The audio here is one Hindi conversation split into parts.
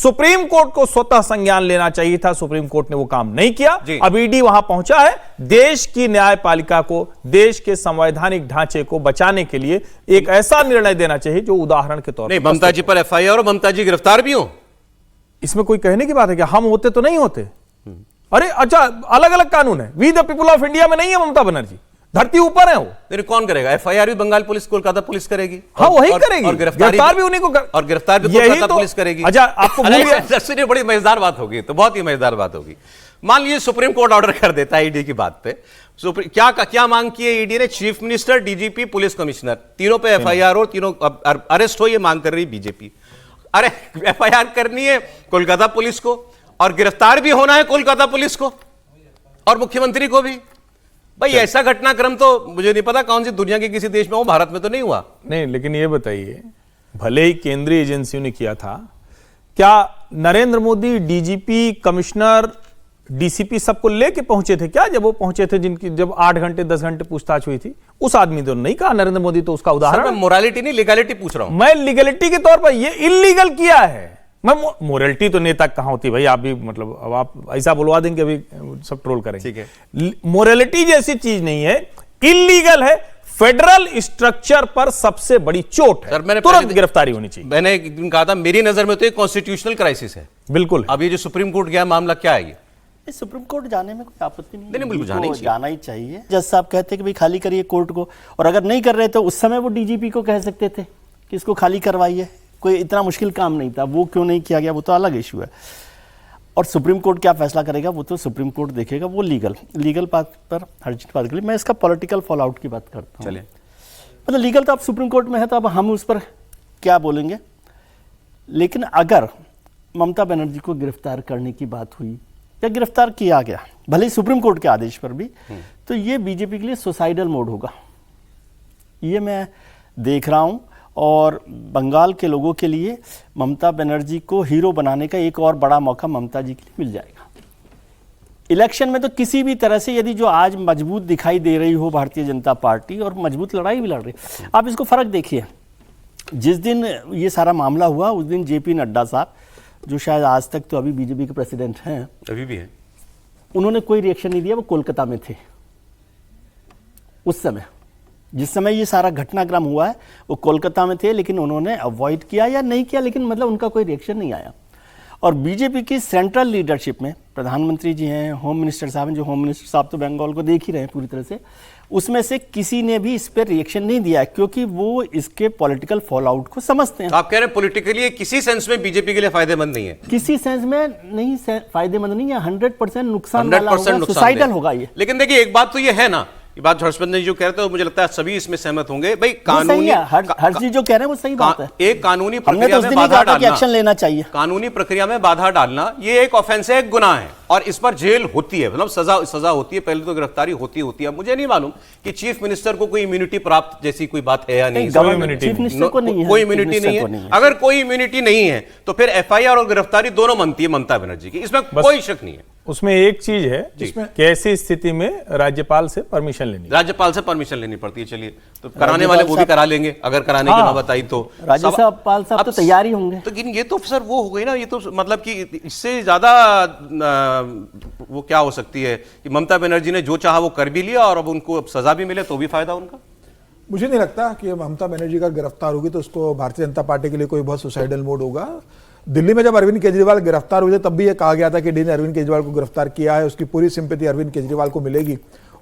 सुप्रीम कोर्ट को स्वतः संज्ञान लेना चाहिए था, सुप्रीम कोर्ट ने वो काम नहीं किया। अब ईडी वहां पहुंचा है देश की न्यायपालिका को, देश के संवैधानिक ढांचे को बचाने के लिए एक ऐसा निर्णय देना चाहिए जो उदाहरण के तौर पर। नहीं, ममता जी पर एफआईआर और ममता जी गिरफ्तार भी हो, इसमें कोई कहने की बात है क्या? हम होते तो नहीं होते। अरे अच्छा, अलग अलग कानून है। We the people of India में नहीं है ममता बनर्जी, धरती ऊपर है वो। नहीं, कौन करेगा? एफआईआर भी बंगाल पुलिस, कोलकाता पुलिस करेगी। हाँ, वही करेगी। और गिरफ्तार भी उन्हीं को और गिरफ्तार भी कोलकाता पुलिस करेगी। अच्छा, आपको बड़ी मजेदार बात होगी, तो बहुत ही मजेदार बात होगी। मान लीजिए सुप्रीम कोर्ट ऑर्डर कर देता है ईडी की बात पे। क्या मांग की है ईडी ने? Chief minister, DGP, police commissioner, तीनों पे एफआईआर और तीनों अरेस्ट हो, ये मांग कर रही बीजेपी। अरे एफआईआर करनी है कोलकाता पुलिस को और गिरफ्तार भी होना है कोलकाता पुलिस को और मुख्यमंत्री को भी। भाई ऐसा घटनाक्रम तो मुझे नहीं पता कौन सी दुनिया के किसी देश में हो, भारत में तो नहीं हुआ। नहीं, लेकिन ये बताइए, भले ही केंद्रीय एजेंसियों ने किया था, क्या Narendra Modi DGP, commissioner, DCP सबको लेके पहुंचे थे क्या? जब वो पहुंचे थे, जिनकी जब 8 घंटे 10 घंटे पूछताछ हुई थी, उस आदमी तो नहीं कहा नरेंद्र मोदी, तो उसका उदाहरण। मोरालिटी नहीं, लीगैलिटी पूछ रहा हूं मैं। लीगैलिटी के तौर पर ये इलीगल किया है। मैं मोरलिटी तो नेता कहां होती भाई, आप भी मतलब अब आप ऐसा बुलवा देंगे, अभी सब ट्रोल करेंगे। ठीक है, मोरलिटी जैसी चीज नहीं है, इलीगल है, फेडरल स्ट्रक्चर पर सबसे बड़ी चोट है। सर, तुरंत गिरफ्तारी होनी चाहिए। मैंने एक दिन कहा था, मेरी नजर में तो एक कॉन्स्टिट्यूशनल क्राइसिस है। बिल्कुल। अब ये जो सुप्रीम कोर्ट गया मामला क्या है? ये सुप्रीम कोर्ट जाने में कोई आपत्ति नहीं, बिल्कुल जाना ही चाहिए। जज साहब कहते हैं कि भाई खाली करिए कोर्ट को, और अगर नहीं कर रहे तो उस समय वो डीजीपी को कह सकते थे कि इसको खाली करवाइए, कोई इतना मुश्किल काम नहीं था। वो क्यों नहीं किया गया, वो तो अलग इशू है। और सुप्रीम कोर्ट क्या फैसला करेगा वो तो सुप्रीम कोर्ट देखेगा। वो लीगल बात पर हर्षित बात करिए, मैं इसका पॉलिटिकल फॉल आउट की बात करता हूँ। चलिए, मतलब लीगल तो अब सुप्रीम कोर्ट में है, तो अब हम उस पर क्या बोलेंगे। लेकिन अगर ममता बनर्जी को गिरफ्तार करने की बात हुई या गिरफ्तार किया गया, भले ही सुप्रीम कोर्ट के आदेश पर भी, तो ये बीजेपी के लिए सुसाइडल मोड होगा, ये मैं देख रहा हूँ। और बंगाल के लोगों के लिए ममता बनर्जी को हीरो बनाने का एक और बड़ा मौका ममता जी के लिए मिल जाएगा। इलेक्शन में तो किसी भी तरह से, यदि जो आज मजबूत दिखाई दे रही हो भारतीय जनता पार्टी, और मजबूत लड़ाई भी लड़ रही है, आप इसको फर्क देखिए। जिस दिन ये सारा मामला हुआ उस दिन जेपी नड्डा साहब, जो शायद आज तक तो अभी बीजेपी के प्रेसिडेंट हैं, अभी भी है, उन्होंने कोई रिएक्शन नहीं दिया। वो कोलकाता में थे उस समय, जिस समय ये सारा घटनाक्रम हुआ है वो कोलकाता में थे, लेकिन उन्होंने अवॉइड किया या नहीं किया, लेकिन मतलब उनका कोई रिएक्शन नहीं आया। और बीजेपी की सेंट्रल लीडरशिप में प्रधानमंत्री जी हैं, होम मिनिस्टर साहब हैं, जो होम मिनिस्टर साहब तो बंगाल को देख ही रहे हैं पूरी तरह से, उसमें से किसी ने भी इस पर रिएक्शन नहीं दिया, क्योंकि वो इसके पॉलिटिकल फॉल आउट को समझते हैं। आप कह रहे हैं पॉलिटिकली किसी सेंस में बीजेपी के लिए फायदेमंद नहीं है? किसी सेंस में नहीं, फायदेमंद नहीं है, 100% नुकसान वाला होगा, सुसाइडल होगा ये। लेकिन देखिए, एक बात तो ये है ना, ये बात हर्षवर्धन जी जो कह रहे थे, मुझे लगता है सभी इसमें सहमत होंगे। भाई कानूनी, हर्ष जी जो कह रहे हैं वो सही बात है। एक कानूनी प्रक्रिया में बाधा डालना, एक्शन लेना चाहिए। कानूनी प्रक्रिया में बाधा डालना ये एक ऑफेंस है, एक गुनाह है, और इस पर जेल होती है, मतलब सजा होती है, पहले तो गिरफ्तारी होती है। मुझे नहीं मालूम कि चीफ मिनिस्टर को कोई इम्यूनिटी प्राप्त जैसी कोई बात है या नहीं। चीफ मिनिस्टर को नहीं है, कोई इम्यूनिटी नहीं है। अगर कोई इम्यूनिटी नहीं है तो फिर एफआईआर और गिरफ्तारी दोनों बनती है ममता बनर्जी की, इसमें कोई शक नहीं है। उसमें एक चीज है कि ऐसी स्थिति में राज्यपाल से परमिशन लेनी पड़ती है। चलिए, तो कराने वाले वो भी करा लेंगे, अगर कराने की नौबत आई तो राज्यपाल साहब तो तैयार ही होंगे। तो ये तो सर वो हो गई ना, ये तो मतलब कि इससे ज्यादा वो क्या हो सकती है कि ममता बनर्जी ने जो चाहा वो कर भी लिया, और अब उनको सजा भी मिले तो भी फायदा उनका। मुझे नहीं लगता कि ममता बनर्जी का गिरफ्तार होगी तो उसको भारतीय जनता पार्टी के लिए कोई बहुत सुसाइडल मोड होगा। दिल्ली में जब अरविंद केजरीवाल गिरफ्तार हुए थे तब भी ये कहा गया था कि डी ने अरविंद केजरीवाल को गिरफ्तार किया है, उसकी पूरी सिंपैथी अरविंद केजरीवाल को मिलेगी।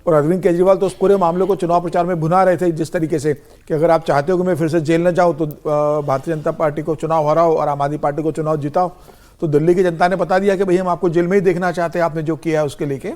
और अरविंद केजरीवाल तो उस पूरे मामले को चुनाव प्रचार में भुना रहे थे जिस तरीके से कि अगर आप चाहते हो कि मैं फिर से जेल न जाऊं तो भारतीय जनता पार्टी को चुनाव हराओ और आम आदमी पार्टी को चुनाव जिताओ। तो दिल्ली की जनता ने बता दिया कि भाई हम आपको जेल में ही देखना चाहते हैं, आपने जो किया है उसके लेके।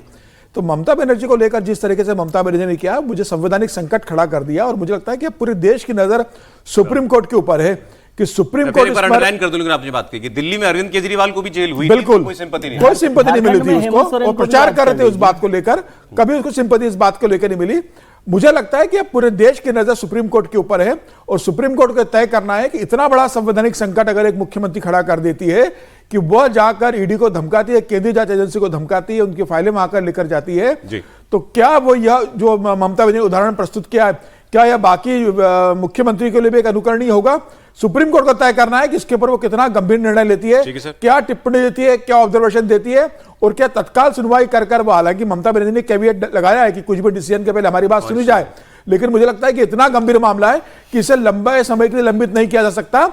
तो ममता बनर्जी को लेकर जिस तरीके से ममता बनर्जी ने किया, मुझे संवैधानिक संकट खड़ा कर दिया। और मुझे लगता है कि पूरे देश की नजर सुप्रीम कोर्ट के ऊपर है कि सुप्रीम कोर्ट पर अंडरलाइन कर दूं, लेकिन आपने बात की कि दिल्ली में अरविंद केजरीवाल को भी जेल हुई, बिल्कुल कोई सिंपैथी नहीं मिली थी उसको, और प्रचार कर रहे थे उस बात को लेकर, कभी उसको सिंपैथी इस बात को लेकर नहीं मिली। मुझे लगता है कि अब पूरे देश की नजर सुप्रीम कोर्ट के ऊपर है, और सुप्रीम कोर्ट को तय करना है कि इतना बड़ा संवैधानिक संकट अगर एक मुख्यमंत्री खड़ा कर देती है कि वह जाकर ईडी को धमकाती है, केंद्रीय जांच एजेंसी को धमकाती है, उनकी फाइलें वहां लेकर जाती है, तो क्या वो यह जो ममता बनर्जी ने उदाहरण प्रस्तुत किया है क्या यह बाकी मुख्यमंत्री के लिए भी एक अनुकरणीय होगा? सुप्रीम कोर्ट को तय करना है कि इसके ऊपर वो कितना गंभीर निर्णय लेती है, ठीक है सर। क्या टिप्पणी देती है, क्या ऑब्जर्वेशन देती है, और क्या तत्काल सुनवाई कर वो, हालांकि ममता बनर्जी ने कैविएट लगाया है कि कुछ भी डिसीजन के पहले हमारी बात सुनी जाए, लेकिन मुझे लगता है कि इतना गंभीर मामला है कि इसे लंबे समय के लिए लंबित नहीं किया जा सकता।